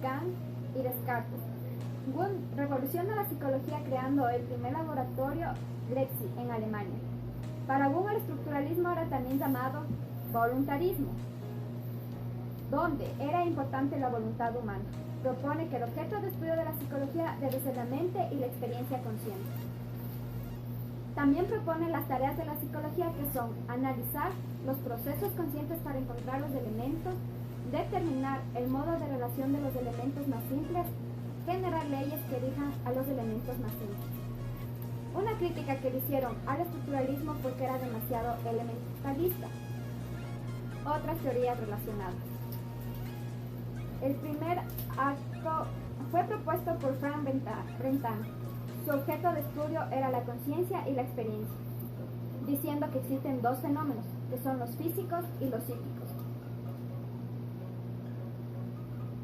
Lacan y Descartes. Wundt revoluciona la psicología creando el primer laboratorio Lexi en Alemania. Para Wundt el estructuralismo era también llamado voluntarismo, donde era importante la voluntad humana. Propone que el objeto de estudio de la psicología debe ser la mente y la experiencia consciente. También propone las tareas de la psicología, que son analizar los procesos conscientes para encontrar los elementos, determinar el modo de relación de los elementos más simples, generar leyes que rijan a los elementos más simples. Una crítica que le hicieron al estructuralismo fue que era demasiado elementalista. Otras teorías relacionadas. El primer acto fue propuesto por Frank Brentano. Su objeto de estudio era la conciencia y la experiencia, diciendo que existen dos fenómenos, que son los físicos y los psíquicos.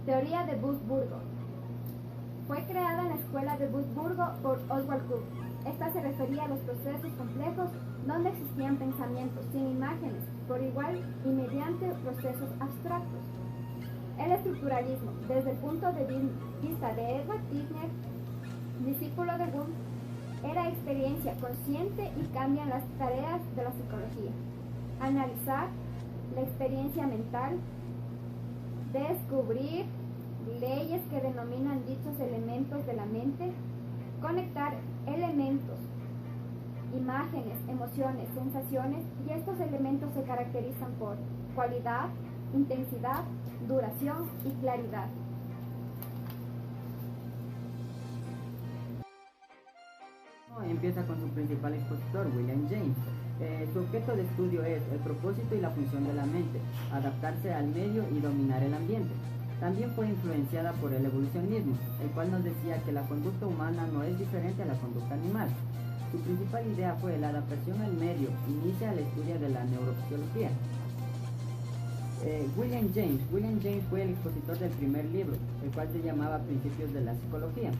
Teoría de Wurzburgo. Fue creada en la escuela de Wurzburgo por Oswald Cook. Esta se refería a los procesos complejos donde existían pensamientos sin imágenes, por igual y mediante procesos abstractos. El estructuralismo, desde el punto de vista de Edward Titchener, discípulo de Wundt, era experiencia consciente y cambian las tareas de la psicología. Analizar la experiencia mental, descubrir leyes que denominan dichos elementos de la mente, conectar elementos, imágenes, emociones, sensaciones, y estos elementos se caracterizan por cualidad, intensidad, duración y claridad. Empieza con su principal expositor, William James. Su objeto de estudio es el propósito y la función de la mente, adaptarse al medio y dominar el ambiente. También fue influenciada por el evolucionismo, el cual nos decía que la conducta humana no es diferente a la conducta animal. Su principal idea fue la adaptación al medio, inicia el estudio de la neurofisiología. William James fue el expositor del primer libro, el cual se llamaba Principios de la Psicología.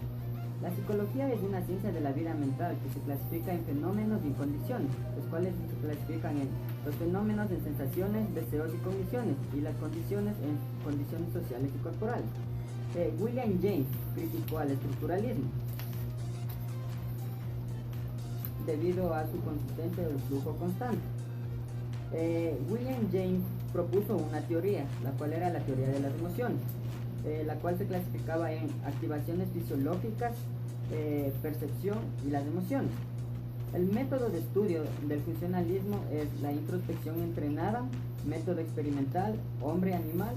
La psicología es una ciencia de la vida mental que se clasifica en fenómenos y condiciones, los cuales se clasifican en los fenómenos en sensaciones, deseos y cogniciones, y las condiciones en condiciones sociales y corporales. William James criticó al estructuralismo debido a su consistencia del flujo constante. William James propuso una teoría, la cual era la teoría de las emociones, la cual se clasificaba en activaciones fisiológicas, percepción y las emociones. El método de estudio del funcionalismo es la introspección entrenada, método experimental, hombre-animal,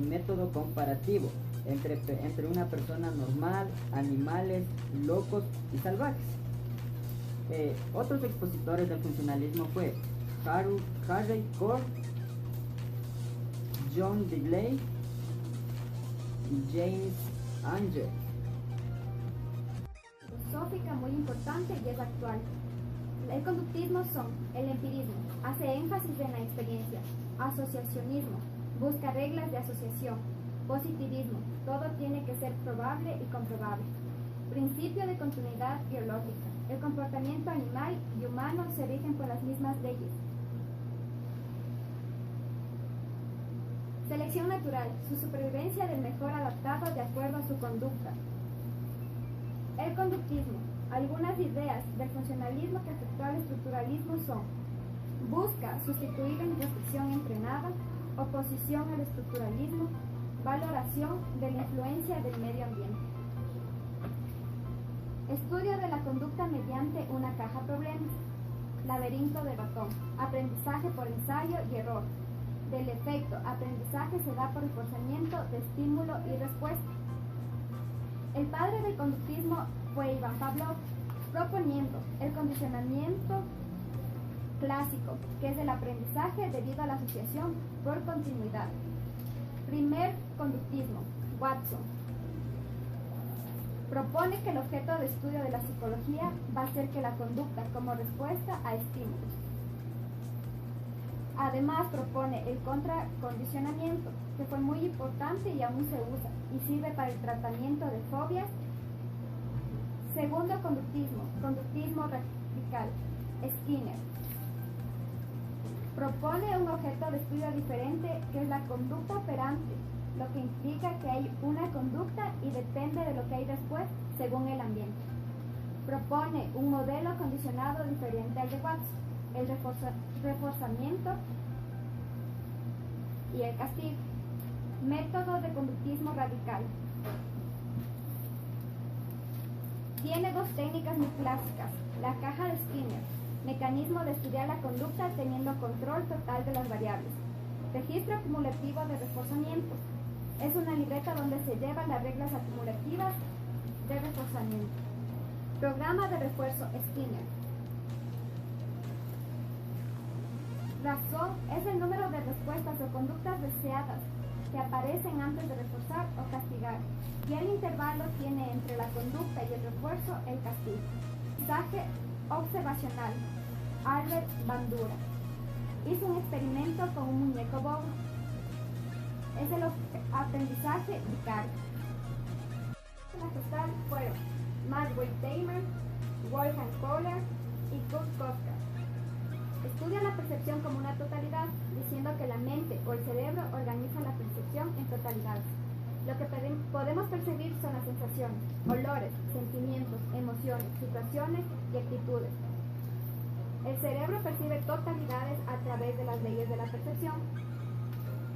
método comparativo entre una persona normal, animales, locos y salvajes. Otros expositores del funcionalismo fue Harry Core, John Digley y James Angel. Filosófica muy importante y es actual. El conductismo son el empirismo, hace énfasis en la experiencia, asociacionismo, busca reglas de asociación, positivismo, todo tiene que ser probable y comprobable, principio de continuidad biológica, el comportamiento animal y humano se rigen por las mismas leyes. Selección natural, su supervivencia del mejor adaptado de acuerdo a su conducta. El conductismo, algunas ideas del funcionalismo que afectó al estructuralismo son: busca sustituir la introspección entrenada, oposición al estructuralismo, valoración de la influencia del medio ambiente. Estudio de la conducta mediante una caja problemas, laberinto de ratón, aprendizaje por ensayo y error. Del efecto aprendizaje se da por reforzamiento de estímulo y respuesta. El padre del conductismo fue Ivan Pavlov, proponiendo el condicionamiento clásico, que es el aprendizaje debido a la asociación por continuidad. Primer conductismo, Watson, propone que el objeto de estudio de la psicología va a ser que la conducta como respuesta a estímulos. Además propone el contracondicionamiento, que fue muy importante y aún se usa, y sirve para el tratamiento de fobias. Segundo conductismo, conductismo radical, Skinner. Propone un objeto de estudio diferente, que es la conducta operante, lo que implica que hay una conducta y depende de lo que hay después según el ambiente. Propone un modelo condicionado diferente al de Watts, el reforzamiento y el castigo. Método de conductismo radical. Tiene dos técnicas muy clásicas: la caja de Skinner, mecanismo de estudiar la conducta teniendo control total de las variables. Registro acumulativo de reforzamientos. Es una libreta donde se llevan las reglas acumulativas de reforzamiento. Programa de refuerzo Skinner. Razón es el número de respuestas o conductas deseadas que aparecen antes de reforzar o castigar, y el intervalo tiene entre la conducta y el refuerzo el castigo. Mensaje observacional. Albert Bandura hizo un experimento con un muñeco bobo. Es el aprendizaje Picard. La gestal fueron Matt Wertheimer, Wolfgang Kohler y Kurt Koster. Estudia la percepción como una totalidad, diciendo que la mente o el cerebro organizan la percepción en totalidades. Lo que podemos percibir son las sensaciones, olores, sentimientos, emociones, situaciones y actitudes. El cerebro percibe totalidades a través de las leyes de la percepción.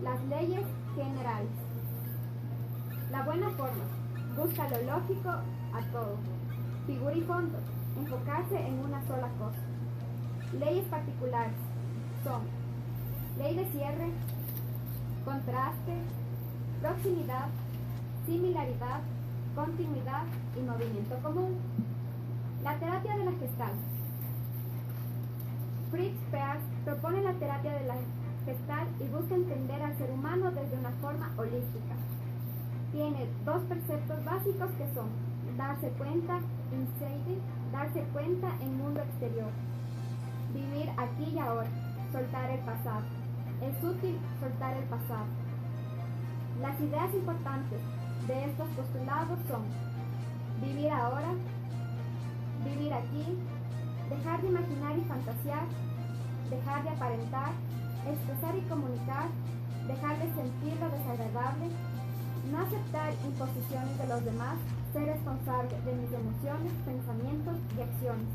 Las leyes generales. La buena forma. Busca lo lógico a todo. Figura y fondo. Enfocarse en una sola cosa. Leyes particulares son ley de cierre, contraste, proximidad, similaridad, continuidad y movimiento común. La terapia de la Gestalt. Fritz Perls propone la terapia de la Gestalt y busca entender al ser humano desde una forma holística. Tiene dos preceptos básicos que son darse cuenta, insight, darse cuenta en mundo exterior. Vivir aquí y ahora, soltar el pasado. Es útil soltar el pasado. Las ideas importantes de estos postulados son vivir ahora, vivir aquí, dejar de imaginar y fantasear, dejar de aparentar, expresar y comunicar, dejar de sentir lo desagradable, no aceptar imposiciones de los demás, ser responsable de mis emociones, pensamientos y acciones.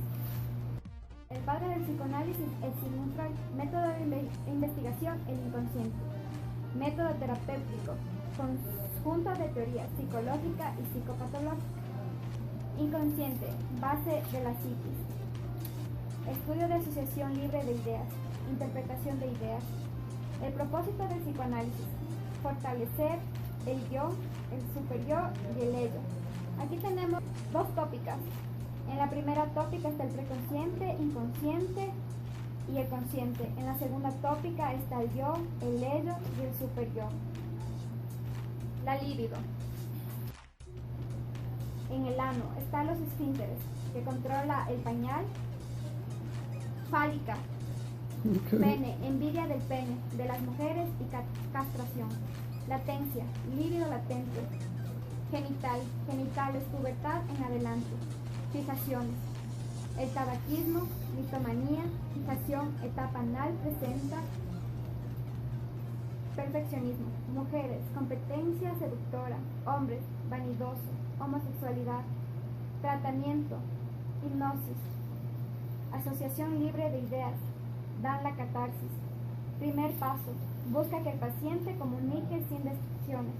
El padre del psicoanálisis es Sigmund Freud. Método de investigación, el inconsciente. Método terapéutico, conjunto de teoría psicológica y psicopatológica. Inconsciente, base de la psiquis. Estudio de asociación libre de ideas, interpretación de ideas. El propósito del psicoanálisis, fortalecer el yo, el superior y el ello. Aquí tenemos dos tópicas. En la primera tópica está el preconsciente, inconsciente y el consciente. En la segunda tópica está el yo, el ello y el superior. La libido. En el ano están los esfínteres, que controla el pañal. Fálica. Pene, envidia del pene, de las mujeres y castración. Latencia, líbido latente. Genital, genitales, pubertad en adelante. Fijaciones. El tabaquismo, mitomanía, fijación, etapa anal, presenta. Perfeccionismo. Mujeres, competencia seductora. Hombres, vanidoso. Homosexualidad. Tratamiento. Hipnosis. Asociación libre de ideas. Dan la catarsis. Primer paso. Busca que el paciente comunique sin descripciones.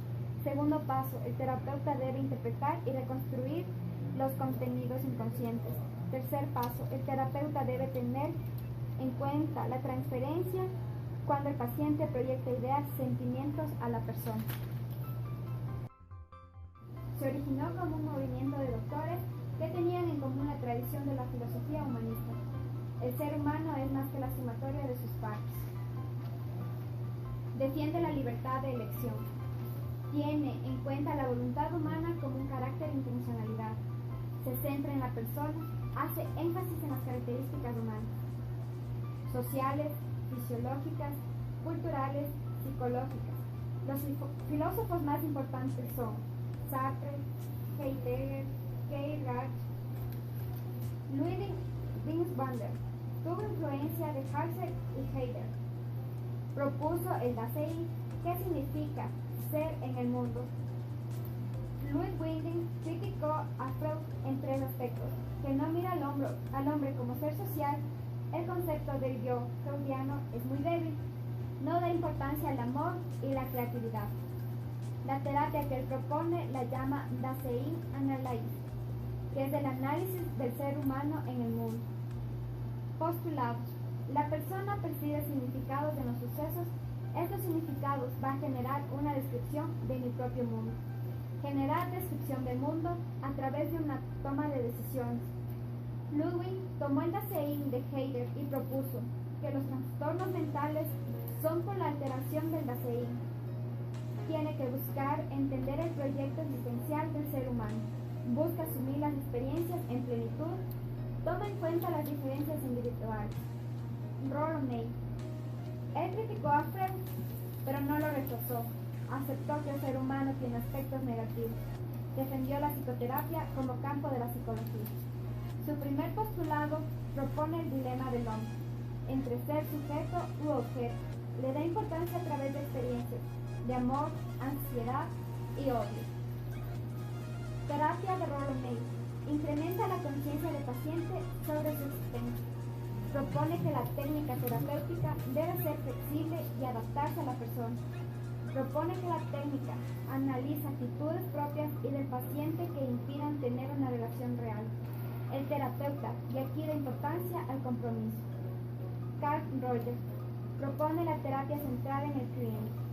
Segundo paso. El terapeuta debe interpretar y reconstruir los contenidos inconscientes. Tercer paso. El terapeuta debe tener en cuenta la transferencia cuando el paciente proyecta ideas, sentimientos a la persona. Se originó como un movimiento de doctores que tenían en común la tradición de la filosofía humanista. El ser humano es más que la sumatoria de sus partes. Defiende la libertad de elección. Tiene en cuenta la voluntad humana como un carácter de intencionalidad. Se centra en la persona, hace énfasis en las características humanas, sociales, fisiológicas, culturales, psicológicas. Los filósofos más importantes son Sartre, Heidegger, Kierkegaard. Ludwig Wiesbander tuvo influencia de Husserl y Heidegger. Propuso el Dasein, que significa ser en el mundo. Louis Winding criticó a Freud en tres aspectos: que no mira al hombre como ser social, el concepto del yo freudiano es muy débil, no da importancia al amor y la creatividad. La terapia que él propone la llama Dasein-Analyse, que es el análisis del ser humano en el mundo. Postulados. La persona percibe significados en los sucesos. Estos significados van a generar una descripción de mi propio mundo. Generar descripción del mundo a través de una toma de decisiones. Ludwig tomó el Dasein de Heidegger y propuso que los trastornos mentales son por la alteración del Dasein. Tiene que buscar entender el proyecto existencial del ser humano. Busca asumir las experiencias en plenitud. Toma en cuenta las diferencias individuales. Rollo May. Él criticó a Freud, pero no lo rechazó. Aceptó que el ser humano tiene aspectos negativos. Defendió la psicoterapia como campo de la psicología. Su primer postulado propone el dilema del hombre, entre ser sujeto u objeto. Le da importancia a través de experiencias de amor, ansiedad y odio. Terapia de Rollo May. Incrementa la conciencia del paciente sobre su existencia. Propone que la técnica terapéutica debe ser flexible y adaptarse a la persona. Propone que la técnica analiza actitudes propias y del paciente que impidan tener una relación real. El terapeuta, y aquí da importancia al compromiso. Carl Rogers propone la terapia centrada en el cliente.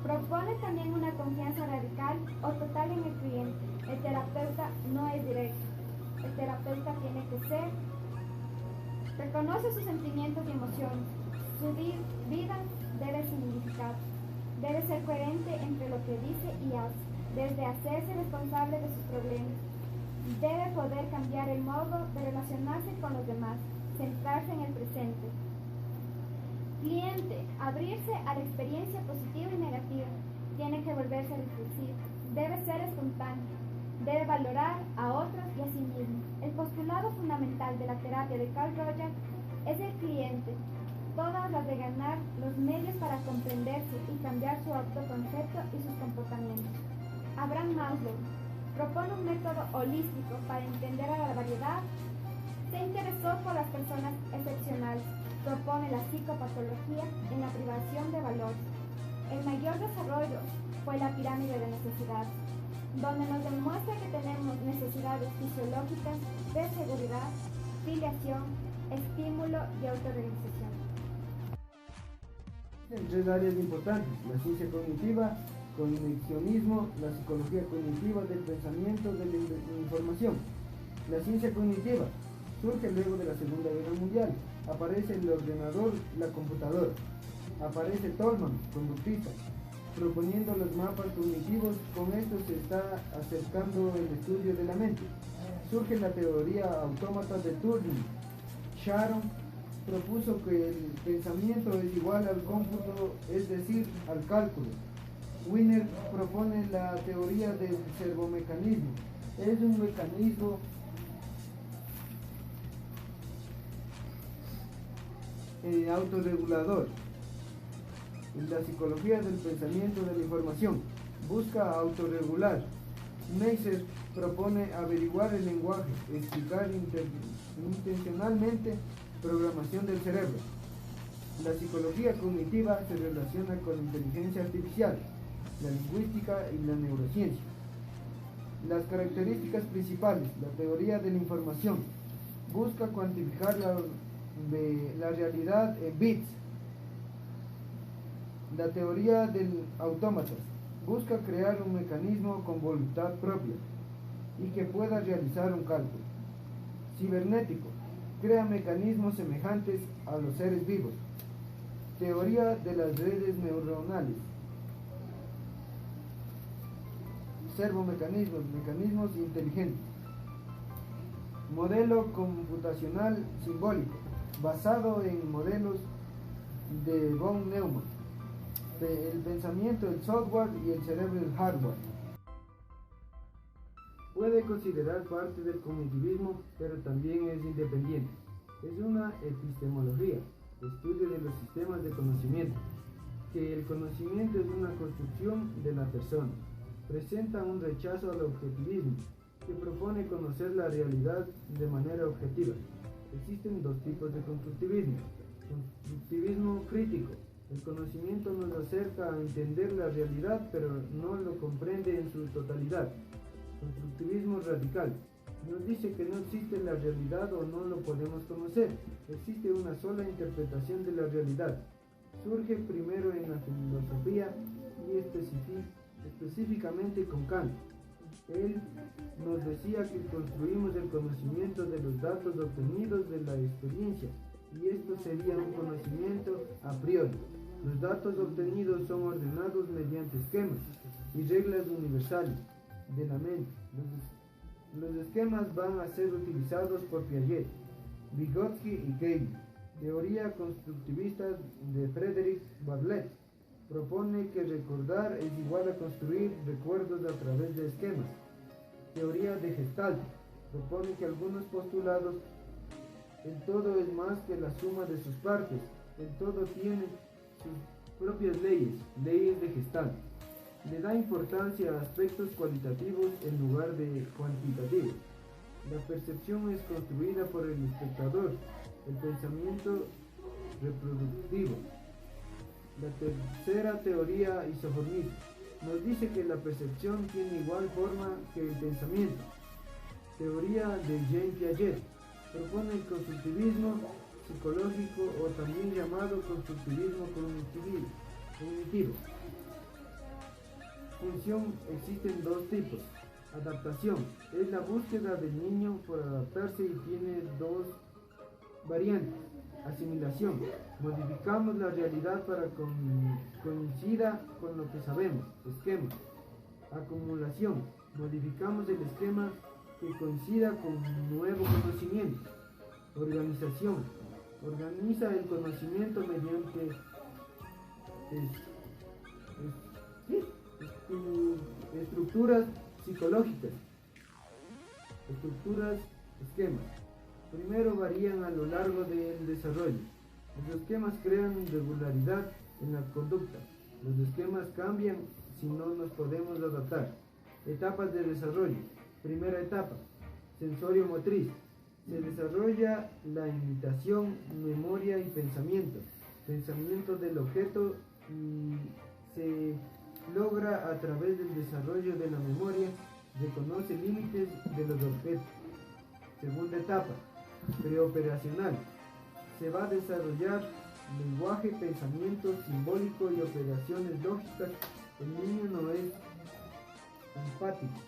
Propone también una confianza radical o total en el cliente. El terapeuta no es directo. El terapeuta tiene que ser, reconoce sus sentimientos y emociones. Su vida debe significar. Debe ser coherente entre lo que dice y hace, desde hacerse responsable de sus problemas. Debe poder cambiar el modo de relacionarse con los demás, centrarse en el presente. Cliente, abrirse a la experiencia positiva y negativa. Tiene que volverse reflexivo. Debe ser espontáneo. Debe valorar a otros y a sí mismo. El postulado fundamental de la terapia de Carl Rogers es el cliente. Todas las de ganar los medios para comprenderse y cambiar su autoconcepto y sus comportamientos. Abraham Maslow propone un método holístico para entender a la variedad. Se interesó por las personas excepcionales. Propone la psicopatología en la privación de valores. El mayor desarrollo fue la pirámide de necesidades, donde nos demuestra que tenemos necesidades fisiológicas de seguridad, filiación, estímulo y autorrealización. En tres áreas importantes: la ciencia cognitiva, conexionismo, la psicología cognitiva del pensamiento de la información. La ciencia cognitiva surge luego de la Segunda Guerra Mundial. Aparece el ordenador, la computadora. Aparece Tolman, conductista, proponiendo los mapas cognitivos. Con esto se está acercando el estudio de la mente. Surge la teoría autómata de Turing. Sharon propuso que el pensamiento es igual al cómputo, es decir, al cálculo. Wiener propone la teoría del servomecanismo. Es un mecanismo autorregulador. La psicología del pensamiento de la información busca autorregular. Neisser propone averiguar el lenguaje, explicar intencionalmente programación del cerebro. La psicología cognitiva se relaciona con la inteligencia artificial, la lingüística y la neurociencia. Las características principales: la teoría de la información busca cuantificar la realidad en bits. La teoría del autómata busca crear un mecanismo con voluntad propia y que pueda realizar un cálculo. Cibernético crea mecanismos semejantes a los seres vivos. Teoría de las redes neuronales. Servomecanismos, mecanismos inteligentes. Modelo computacional simbólico, basado en modelos de von Neumann. El pensamiento, el software y el cerebro, el hardware. Puede considerar parte del cognitivismo, pero también es independiente. Es una epistemología, estudio de los sistemas de conocimiento. que el conocimiento es una construcción de la persona. Presenta un rechazo al objetivismo, que propone conocer la realidad de manera objetiva. Existen dos tipos de constructivismo. Constructivismo crítico. El conocimiento nos acerca a entender la realidad, pero no lo comprende en su totalidad. Constructivismo radical. Nos dice que no existe la realidad o no lo podemos conocer. Existe una sola interpretación de la realidad. Surge primero en la filosofía y específicamente con Kant. Él nos decía que construimos el conocimiento de los datos obtenidos de la experiencia, y esto sería un conocimiento a priori. Los datos obtenidos son ordenados mediante esquemas y reglas universales de la mente. Los esquemas van a ser utilizados por Piaget, Vygotsky y Keynes. Teoría constructivista de Frederick Bartlett propone que recordar es igual a construir recuerdos a través de esquemas. Teoría de Gestalt propone que algunos postulados: el todo es más que la suma de sus partes, el todo tiene sus propias leyes de Gestalt. Le da importancia a aspectos cualitativos en lugar de cuantitativos. La percepción es construida por el espectador. El pensamiento reproductivo. La tercera teoría isoformista nos dice que la percepción tiene igual forma que el pensamiento. Teoría de Jean Piaget propone el constructivismo psicológico, o también llamado constructivismo cognitivo. Función: existen dos tipos. Adaptación es la búsqueda del niño por adaptarse y tiene dos variantes. Asimilación: modificamos la realidad para que coincida con lo que sabemos. Esquema. Acumulación: modificamos el esquema que coincida con nuevo conocimiento. Organización: organiza el conocimiento mediante estructuras psicológicas. Esquemas. Primero varían a lo largo del desarrollo. Los esquemas crean regularidad en la conducta. Los esquemas cambian si no nos podemos adaptar. Etapas de desarrollo. Primera etapa: sensorio motriz. Se desarrolla la imitación, memoria y pensamiento. Pensamiento del objeto y se logra a través del desarrollo de la memoria. Reconoce límites de los objetos. Segunda etapa: preoperacional. Se va a desarrollar lenguaje, pensamiento simbólico y operaciones lógicas. El niño no es empático.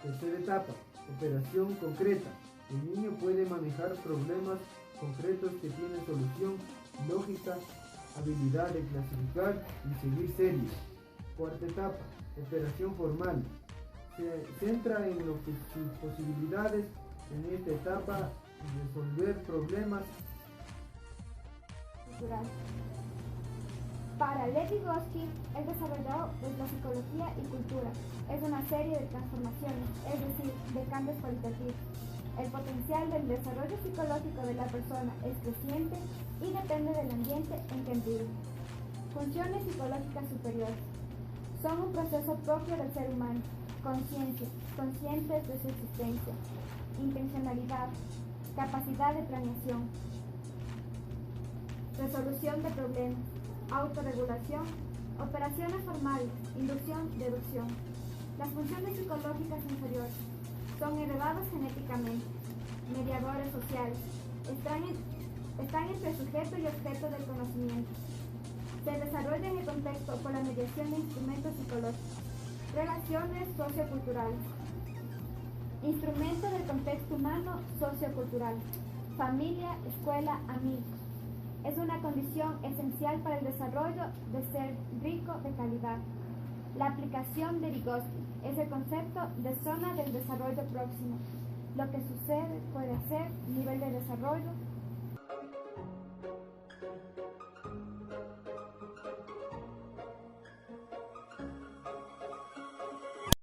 Tercera etapa: operación concreta. El niño puede manejar problemas concretos que tienen solución lógica, habilidad de clasificar y seguir series. Cuarta etapa: operación formal. Se centra en lo que sus posibilidades en esta etapa: resolver problemas. Para Lev Vygotsky, el desarrollo de la psicología y cultura es una serie de transformaciones, es decir, de cambios cualitativos. El potencial del desarrollo psicológico de la persona es creciente y depende del ambiente en que vive. Funciones psicológicas superiores son un proceso propio del ser humano. Conciencia, conscientes de su existencia. Intencionalidad, capacidad de planeación. Resolución de problemas, autorregulación, operaciones formales, inducción, deducción. Las funciones psicológicas inferiores son heredadas genéticamente, mediadores sociales, están entre sujeto y objeto del conocimiento. Se desarrolla en el contexto por la mediación de instrumentos psicológicos. Relaciones socioculturales. Instrumento del contexto humano sociocultural. Familia, escuela, amigos. Es una condición esencial para el desarrollo de ser rico de calidad. La aplicación de Vygotsky es el concepto de zona del desarrollo próximo. Lo que sucede puede ser nivel de desarrollo,